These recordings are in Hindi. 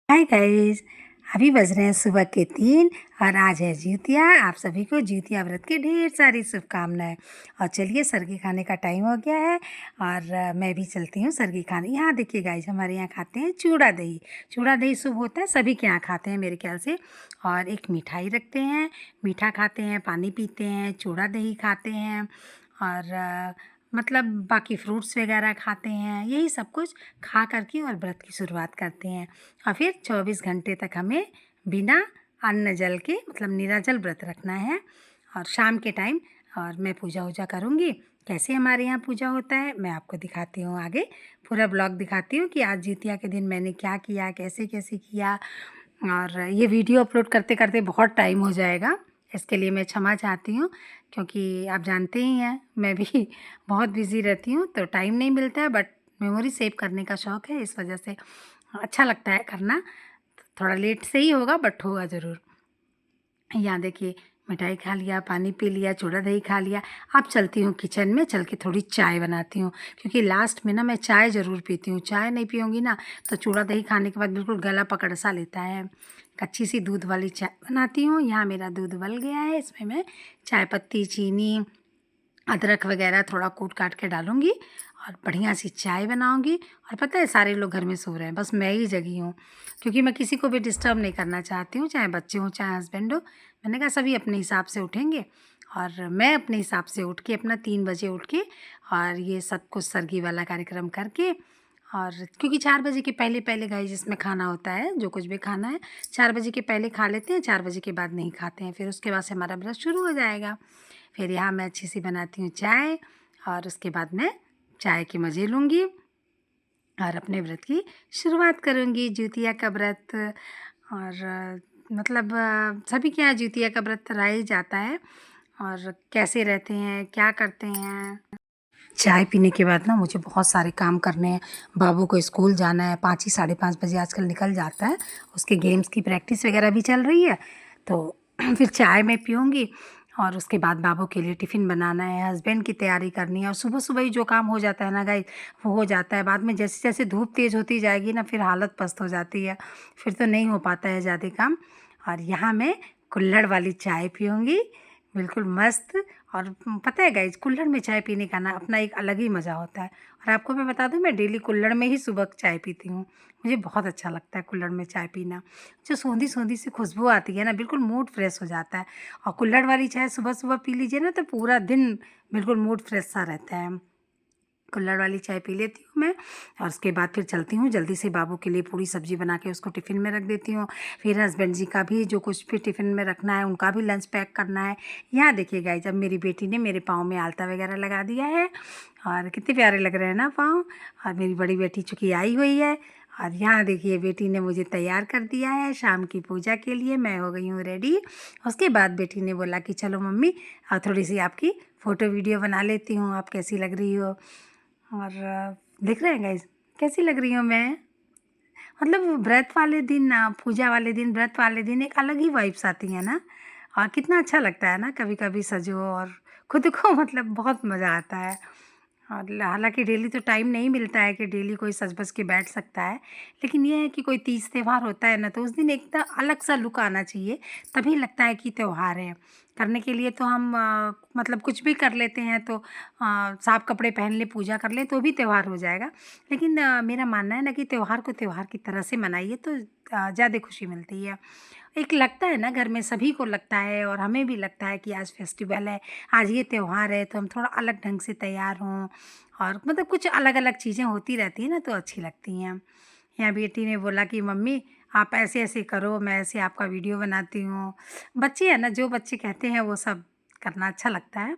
Hi guys. अभी बज रहे हैं सुबह के 3 और आज है जिउतिया। आप सभी को जिउतिया व्रत की ढेर सारी शुभकामनाएं। और चलिए सरगी खाने का टाइम हो गया है और मैं भी चलती हूँ सरगी खाने। यहाँ देखिए गाइस, हमारे यहाँ खाते हैं चूड़ा दही। चूड़ा दही शुभ होता है, सभी के यहाँ खाते हैं मेरे ख्याल से। और एक मिठाई रखते हैं, मीठा खाते हैं, पानी पीते हैं, चूड़ा दही खाते हैं और मतलब बाकी फ्रूट्स वगैरह खाते हैं। यही सब कुछ खा करके और व्रत की शुरुआत करते हैं। और फिर 24 घंटे तक हमें बिना अन्न जल के मतलब निराजल व्रत रखना है। और शाम के टाइम और मैं पूजा वूजा करूँगी। कैसे हमारे यहाँ पूजा होता है मैं आपको दिखाती हूँ, आगे पूरा ब्लॉग दिखाती हूँ कि आज जिउतिया के दिन मैंने क्या किया, कैसे कैसे किया। और ये वीडियो अपलोड करते करते बहुत टाइम हो जाएगा, इसके लिए मैं क्षमा चाहती हूँ। क्योंकि आप जानते ही हैं मैं भी बहुत बिज़ी रहती हूँ तो टाइम नहीं मिलता है। बट मेमोरी सेव करने का शौक़ है, इस वजह से अच्छा लगता है करना। थोड़ा लेट से ही होगा बट होगा ज़रूर। यहाँ देखिए, मिठाई खा लिया, पानी पी लिया, चूड़ा दही खा लिया। अब चलती हूँ किचन में, चल के थोड़ी चाय बनाती हूँ। क्योंकि लास्ट में ना मैं चाय ज़रूर पीती हूँ। चाय नहीं पीऊँगी ना तो चूड़ा दही खाने के बाद बिल्कुल गला पकड़ सा लेता है। कच्ची सी दूध वाली चाय बनाती हूँ। यहाँ मेरा दूध उबल गया है, इसमें मैं चाय पत्ती, चीनी, अदरक वगैरह थोड़ा कूट काट के डालूँगी और बढ़िया सी चाय बनाऊँगी। और पता है सारे लोग घर में सो रहे हैं, बस मैं ही जगी हूँ। क्योंकि मैं किसी को भी डिस्टर्ब नहीं करना चाहती हूँ, चाहे बच्चे हों चाहे हस्बैंड हो। मैंने कहा सभी अपने हिसाब से उठेंगे और मैं अपने हिसाब से उठ के अपना 3 बजे उठ के और ये सब कुछ सरगी वाला कार्यक्रम करके। और क्योंकि 4 बजे के पहले पहले गाइस जिसमें खाना होता है, जो कुछ भी खाना है 4 बजे के पहले खा लेते हैं, 4 बजे के बाद नहीं खाते हैं। फिर उसके बाद से हमारा व्रत शुरू हो जाएगा। फिर यहाँ मैं अच्छी सी बनाती हूँ चाय और उसके बाद मैं चाय के मज़े लूँगी और अपने व्रत की शुरुआत करूँगी, जिउतिया का व्रत। और मतलब सभी के यहाँ जिउतिया का व्रत रहा ही जाता है। और कैसे रहते हैं, क्या करते हैं। चाय पीने के बाद ना मुझे बहुत सारे काम करने हैं। बाबू को स्कूल जाना है, 5 ही 5:30 बजे आजकल निकल जाता है। उसके गेम्स की प्रैक्टिस वगैरह भी चल रही है तो फिर चाय मैं पीऊँगी। और उसके बाद बाबू के लिए टिफ़िन बनाना है, हस्बैंड की तैयारी करनी है। और सुबह-सुबह ही जो काम हो जाता है ना गाइस, वो हो जाता है। बाद में जैसे-जैसे धूप तेज़ होती जाएगी ना फिर हालत पस्त हो जाती है, फिर तो नहीं हो पाता है ज़्यादा काम। और यहाँ मैं कुल्हड़ वाली चाय पीऊँगी, बिल्कुल मस्त। और पता है गाइस, कुल्हड़ में चाय पीने का ना अपना एक अलग ही मज़ा होता है। और आपको मैं बता दूँ, मैं डेली कुल्हड़ में ही सुबह चाय पीती हूँ। मुझे बहुत अच्छा लगता है कुल्हड़ में चाय पीना। जो सोंधी-सोंधी सी खुशबू आती है ना, बिल्कुल मूड फ्रेश हो जाता है। और कुल्हड़ वाली चाय सुबह-सुबह पी लीजिए ना तो पूरा दिन बिल्कुल मूड फ्रेश सा रहता है। कुल्हड़ वाली चाय पी लेती हूँ मैं और उसके बाद फिर चलती हूँ जल्दी से बाबू के लिए पूरी सब्ज़ी बना के उसको टिफ़िन में रख देती हूँ। फिर हस्बैंड जी का भी जो कुछ भी टिफ़िन में रखना है, उनका भी लंच पैक करना है। यहाँ देखिए गाइस, जब मेरी बेटी ने मेरे पाँव में आलता वगैरह लगा दिया है और कितने प्यारे लग रहे हैं ना पाँव। और मेरी बड़ी बेटी चूँकि आई हुई है और यहाँ देखिए बेटी ने मुझे तैयार कर दिया है शाम की पूजा के लिए। मैं हो गई हूँ रेडी। उसके बाद बेटी ने बोला कि चलो मम्मी थोड़ी सी आपकी फ़ोटो वीडियो बना लेती हूँ, आप कैसी लग रही हो। और देख रहे हैं गाइस कैसी लग रही हूँ मैं। मतलब व्रत वाले दिन ना, पूजा वाले दिन, व्रत वाले दिन एक अलग ही वाइब्स आती है ना। और कितना अच्छा लगता है ना कभी कभी सजो और खुद को मतलब बहुत मज़ा आता है। और हालांकि डेली तो टाइम नहीं मिलता है कि डेली कोई सज बज के बैठ सकता है। लेकिन ये है कि कोई तीज त्यौहार होता है ना तो उस दिन एकदम अलग सा लुक आना चाहिए, तभी लगता है कि त्यौहार है। करने के लिए तो हम मतलब कुछ भी कर लेते हैं तो साफ कपड़े पहन ले, पूजा कर ले तो भी त्यौहार हो जाएगा। लेकिन मेरा मानना है ना कि त्यौहार को त्यौहार की तरह से मनाइए तो ज़्यादा खुशी मिलती है। एक लगता है ना घर में, सभी को लगता है और हमें भी लगता है कि आज फेस्टिवल है, आज ये त्यौहार है तो हम थोड़ा अलग ढंग से तैयार हों। और मतलब कुछ अलग अलग चीज़ें होती रहती हैं ना तो अच्छी लगती हैं। यहाँ बेटी ने बोला कि मम्मी आप ऐसे ऐसे करो, मैं ऐसे आपका वीडियो बनाती हूँ। बच्चे हैं ना, जो बच्चे कहते हैं वो सब करना अच्छा लगता है।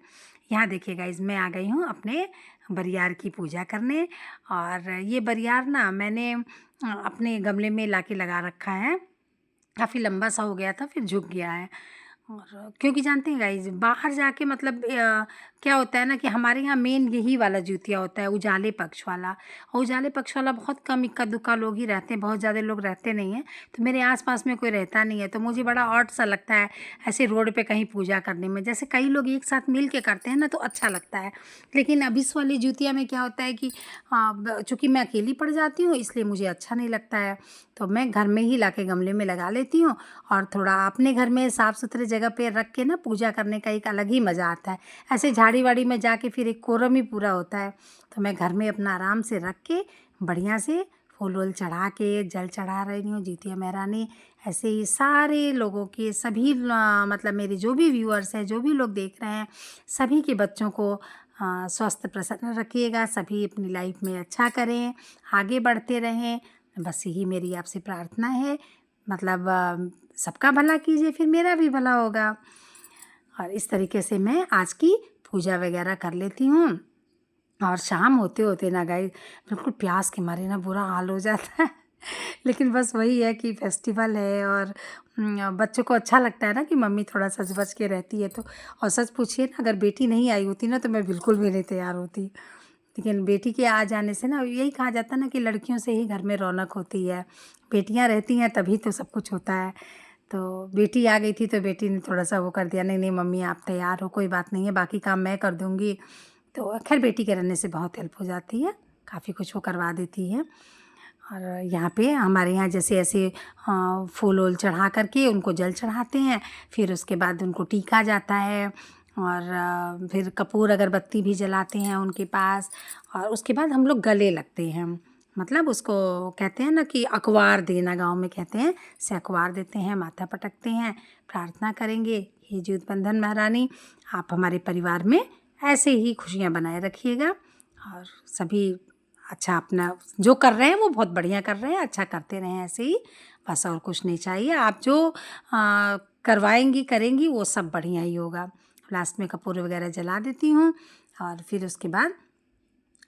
यहाँ देखिए गाइस, मैं आ गई हूँ अपने बरियार की पूजा करने। और ये बरियार ना मैंने अपने गमले में लाके लगा रखा है। काफ़ी लंबा सा हो गया था, फिर झुक गया है। और क्योंकि जानते हैं गाइस, बाहर जाके मतलब क्या होता है ना कि हमारे यहाँ मेन यही वाला जिउतिया होता है, उजाले पक्ष वाला। और उजाले पक्ष वाला बहुत कम इक्का दुक्का लोग ही रहते हैं, बहुत ज़्यादा लोग रहते नहीं हैं। तो मेरे आसपास में कोई रहता नहीं है तो मुझे बड़ा ऑड सा लगता है ऐसे रोड पे कहीं पूजा करने में। जैसे कई लोग एक साथ मिल के करते हैं ना तो अच्छा लगता है। लेकिन अब इस वाली जिउतिया में क्या होता है कि चूँकि मैं अकेली पड़ जाती हूँ इसलिए मुझे अच्छा नहीं लगता है। तो मैं घर में ही लाके गमले में लगा लेती हूँ। और थोड़ा अपने घर में साफ़ सुथरे जगह पे रख के ना पूजा करने का एक अलग ही मज़ा आता है। ऐसे झाड़ी वाड़ी में जाके फिर एक कोरम ही पूरा होता है। तो मैं घर में अपना आराम से रख के बढ़िया से फूल वूल चढ़ा के जल चढ़ा रही हूँ जितिया महारानी। ऐसे ही सारे लोगों के सभी मतलब मेरे जो भी व्यूअर्स हैं, जो भी लोग देख रहे हैं, सभी के बच्चों को स्वस्थ प्रसन्न रखिएगा। सभी अपनी लाइफ में अच्छा करें, आगे बढ़ते रहें, बस यही मेरी आपसे प्रार्थना है। मतलब सबका भला कीजिए, फिर मेरा भी भला होगा। और इस तरीके से मैं आज की पूजा वगैरह कर लेती हूँ। और शाम होते होते ना गाइस बिल्कुल प्यास के मारे ना बुरा हाल हो जाता है। लेकिन बस वही है कि फेस्टिवल है और बच्चों को अच्छा लगता है ना कि मम्मी थोड़ा सज बज के रहती है। तो और सच पूछिए ना, अगर बेटी नहीं आई होती ना तो मैं बिल्कुल भी नहीं तैयार होती। लेकिन बेटी के आ जाने से ना यही कहा जाता है ना कि लड़कियों से ही घर में रौनक होती है। बेटियां रहती हैं तभी तो सब कुछ होता है। तो बेटी आ गई थी तो बेटी ने थोड़ा सा वो कर दिया, नहीं नहीं मम्मी आप तैयार हो, कोई बात नहीं है, बाकी काम मैं कर दूँगी। तो खैर बेटी के रहने से बहुत हेल्प हो जाती है, काफ़ी कुछ वो करवा देती है। और यहाँ पे हमारे यहाँ जैसे ऐसे फूल वूल चढ़ा करके उनको जल चढ़ाते हैं, फिर उसके बाद उनको टीका जाता है और फिर कपूर अगरबत्ती भी जलाते हैं उनके पास। और उसके बाद हम लोग गले लगते हैं, मतलब उसको कहते हैं ना कि अखबार देना, गांव में कहते हैं, से अखबार देते हैं, माथा पटकते हैं, प्रार्थना करेंगे हे ज्योत बंधन महारानी आप हमारे परिवार में ऐसे ही खुशियाँ बनाए रखिएगा। और सभी अच्छा अपना जो कर रहे हैं वो बहुत बढ़िया कर रहे हैं, अच्छा करते रहें ऐसे ही, बस और कुछ नहीं चाहिए। आप जो करवाएंगी करेंगी वो सब बढ़िया ही होगा। लास्ट में कपूर वगैरह जला देती हूँ और फिर उसके बाद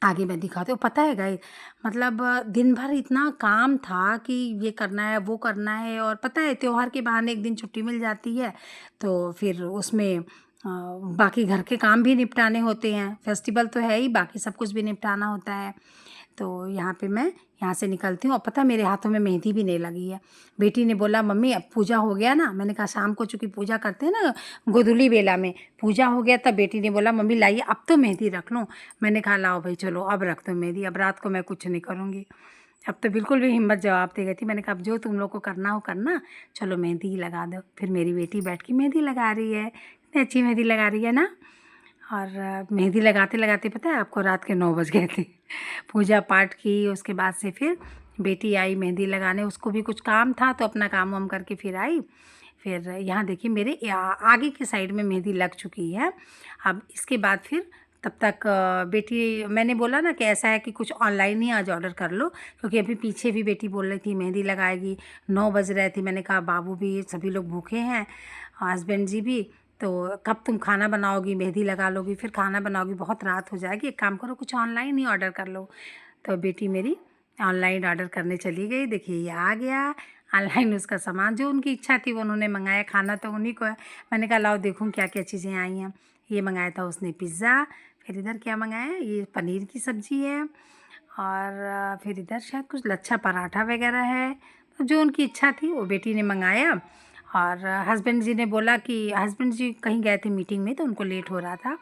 आगे मैं दिखाती हूँ। पता है गाइस मतलब दिन भर इतना काम था कि ये करना है वो करना है, और पता है त्योहार के बहाने एक दिन छुट्टी मिल जाती है तो फिर उसमें बाकी घर के काम भी निपटाने होते हैं। फेस्टिवल तो है ही, बाकी सब कुछ भी निपटाना होता है। तो यहाँ पे मैं यहाँ से निकलती हूँ और पता है मेरे हाथों में मेहंदी भी नहीं लगी है। बेटी ने बोला मम्मी अब पूजा हो गया ना, मैंने कहा शाम को चूँकि पूजा करते हैं ना गोधूली बेला में पूजा हो गया, तब बेटी ने बोला मम्मी लाइए अब तो मेहंदी रख लूँ। मैंने कहा लाओ भाई चलो अब रख दो मेहंदी, अब रात को मैं कुछ नहीं करूँगी। अब तो बिल्कुल भी हिम्मत जवाब दे गई थी। मैंने कहा अब जो तुम लोग को करना हो करना, चलो मेहंदी ही लगा दो। फिर मेरी बेटी बैठ के मेहंदी लगा रही है, इतनी अच्छी मेहंदी लगा रही है ना। और मेहंदी लगाते लगाते पता है आपको रात के 9 बज गए थे। पूजा पाठ की उसके बाद से फिर बेटी आई मेहंदी लगाने, उसको भी कुछ काम था तो अपना काम वाम करके फिर आई। फिर यहाँ देखिए मेरे आगे की साइड में मेहंदी लग चुकी है। अब इसके बाद फिर तब तक बेटी, मैंने बोला ना कि ऐसा है कि कुछ ऑनलाइन ही आज ऑर्डर कर लो, क्योंकि अभी पीछे भी बेटी बोल रही थी मेहंदी लगाएगी, 9 बज रहे थे। मैंने कहा बाबू भी सभी लोग भूखे हैं, हस्बैंड जी भी, तो कब तुम खाना बनाओगी, मेहंदी लगा लोगी, फिर खाना बनाओगी, बहुत रात हो जाएगी, एक काम करो कुछ ऑनलाइन ही ऑर्डर कर लो। तो बेटी मेरी ऑनलाइन ऑर्डर करने चली गई। देखिए ये आ गया ऑनलाइन उसका सामान, जो उनकी इच्छा थी वो उन्होंने मंगाया, खाना तो उन्हीं को है। मैंने कहा लाओ देखूँ क्या क्या चीज़ें आई हैं। ये मंगाया था उसने पिज़्ज़ा, फिर इधर क्या मंगाया, ये पनीर की सब्ज़ी है, और फिर इधर शायद कुछ लच्छा पराठा वगैरह है। तो जो उनकी इच्छा थी वो बेटी ने मंगाया। और हस्बैंड जी ने बोला कि हस्बैंड जी कहीं गए थे मीटिंग में तो उनको लेट हो रहा था,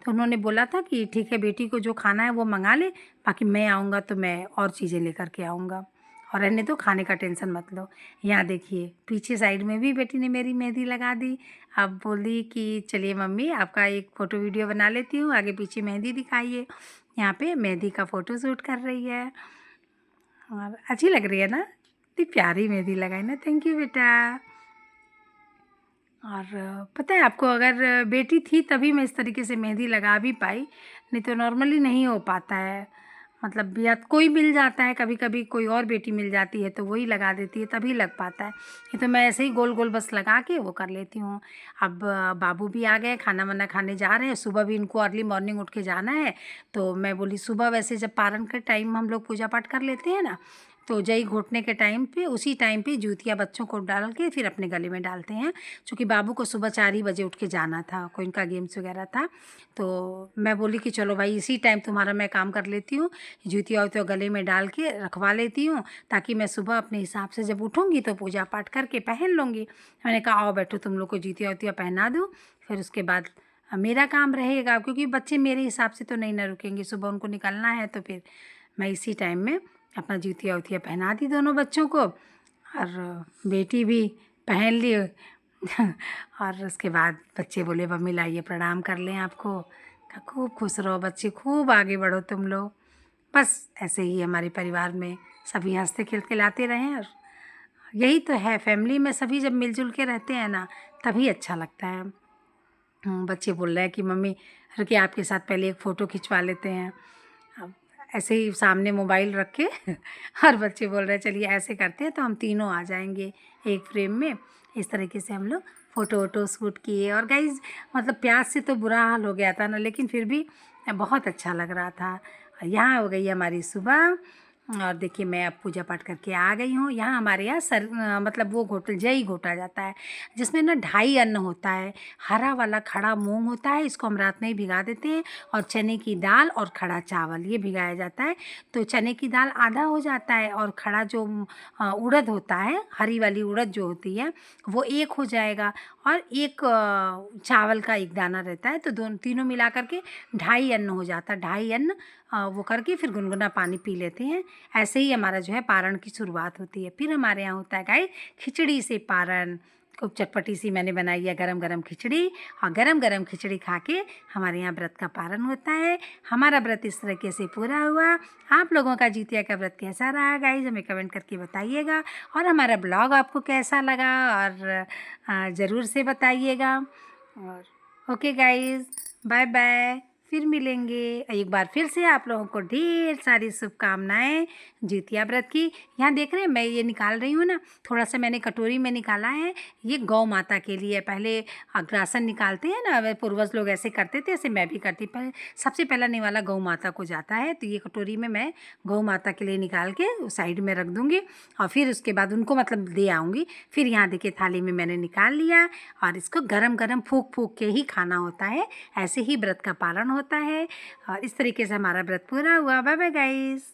तो उन्होंने बोला था कि ठीक है बेटी को जो खाना है वो मंगा ले, बाकी मैं आऊँगा तो मैं और चीज़ें लेकर के आऊँगा, और रहने दो खाने का टेंशन मत लो। यहाँ देखिए पीछे साइड में भी बेटी ने मेरी मेहंदी लगा दी। अब बोली कि चलिए मम्मी आपका एक फ़ोटो वीडियो बना लेती हूँ, आगे पीछे मेहंदी दिखाइए। यहाँ पे मेहंदी का फ़ोटो शूट कर रही है और अच्छी लग रही है ना, इतनी प्यारी मेहंदी लगाई ना। थैंक यू बेटा। और पता है आपको, अगर बेटी थी तभी मैं इस तरीके से मेहंदी लगा भी पाई, नहीं तो नॉर्मली नहीं हो पाता है। मतलब या कोई मिल जाता है, कभी कभी कोई और बेटी मिल जाती है तो वही लगा देती है तभी लग पाता है, नहीं तो मैं ऐसे ही गोल गोल बस लगा के वो कर लेती हूँ। अब बाबू भी आ गए, खाना वाना खाने जा रहे हैं, सुबह भी इनको अर्ली मॉर्निंग उठ के जाना है। तो मैं बोली सुबह वैसे जब पारण के टाइम हम लोग पूजा पाठ कर लेते हैं ना, तो जई घोटने के टाइम पे उसी टाइम पे जूतियाँ बच्चों को डाल के फिर अपने गले में डालते हैं। क्योंकि बाबू को सुबह 4 ही बजे उठ के जाना था, कोई इनका गेम्स वगैरह था। तो मैं बोली कि चलो भाई इसी टाइम तुम्हारा मैं काम कर लेती हूँ, जूतियाँ वूतियाँ गले में डाल के रखवा लेती हूँ, ताकि मैं सुबह अपने हिसाब से जब उठूँगी तो पूजा पाठ करके पहन लूँगी। मैंने कहा आओ बैठो तुम लोग को जूतियाँ वूतियाँ पहना दूँ, फिर उसके बाद मेरा काम रहेगा, क्योंकि बच्चे मेरे हिसाब से तो नहीं ना रुकेंगे, सुबह उनको निकलना है। तो फिर मैं इसी टाइम में अपना जूतियाँ वूतियाँ पहना दी दोनों बच्चों को। और बेटी भी पहन ली। और उसके बाद बच्चे बोले मम्मी लाइए प्रणाम कर लें आपको। कहा खूब खुश रहो बच्चे, खूब आगे बढ़ो तुम लोग। बस ऐसे ही हमारे परिवार में सभी हंसते खिलखिलाते रहें। और यही तो है, फैमिली में सभी जब मिलजुल के रहते हैं ना तभी अच्छा लगता है। बच्चे बोल रहे हैं कि मम्मी रुकिए आपके साथ पहले एक फ़ोटो खिंचवा लेते हैं। अब ऐसे ही सामने मोबाइल रख के और बच्चे बोल रहे हैं चलिए ऐसे करते हैं तो हम तीनों आ जाएंगे एक फ्रेम में। इस तरीके से हम लोग फ़ोटो वोटो शूट किए। और गाइज़ मतलब प्यास से तो बुरा हाल हो गया था ना, लेकिन फिर भी बहुत अच्छा लग रहा था। यहाँ हो गई हमारी सुबह और देखिए मैं अब पूजा पाठ करके आ गई हूँ। यहाँ हमारे यहाँ मतलब वो जई घोटा जाता है जिसमें ना 2.5 अन्न होता है। हरा वाला खड़ा मूंग होता है, इसको हम रात में ही भिगा देते हैं, और चने की दाल और खड़ा चावल ये भिगाया जाता है। तो चने की दाल आधा हो जाता है और खड़ा जो उड़द होता है, हरी वाली उड़द जो होती है वो एक हो जाएगा, और एक चावल का एक दाना रहता है। तो दोनों तीनों मिला करके 2.5 अन्न हो जाता है। 2.5 अन्न वो करके फिर गुनगुना पानी पी लेते हैं। ऐसे ही हमारा जो है पारण की शुरुआत होती है। फिर हमारे यहाँ होता है गाइस खिचड़ी से पारण। खूब चटपटी सी मैंने बनाई है गरम गरम खिचड़ी, और गरम गरम खिचड़ी खा के हमारे यहाँ व्रत का पारण होता है। हमारा व्रत इस तरीके से पूरा हुआ। आप लोगों का जितिया का व्रत कैसा रहा गाइस हमें कमेंट करके बताइएगा, और हमारा ब्लॉग आपको कैसा लगा और ज़रूर से बताइएगा। और ओके गाइस, बाय बाय, फिर मिलेंगे। एक बार फिर से आप लोगों को ढेर सारी शुभकामनाएं जितिया व्रत की। यहाँ देख रहे हैं मैं ये निकाल रही हूँ ना, थोड़ा सा मैंने कटोरी में निकाला है, ये गौ माता के लिए। पहले अग्रासन निकालते हैं ना, वे पूर्वज लोग ऐसे करते थे, ऐसे मैं भी करती। पर सबसे पहला निवाला गौ माता को जाता है, तो ये कटोरी में मैं गौ माता के लिए निकाल के साइड में रख दूँगी, और फिर उसके बाद उनको मतलब दे आऊँगी। फिर यहाँ देखिए थाली में मैंने निकाल लिया, और इसको गरम गरम फूँक फूँक के ही खाना होता है। ऐसे ही व्रत का पालन होता है, और इस तरीके से हमारा व्रत पूरा हुआ। Bye bye guys.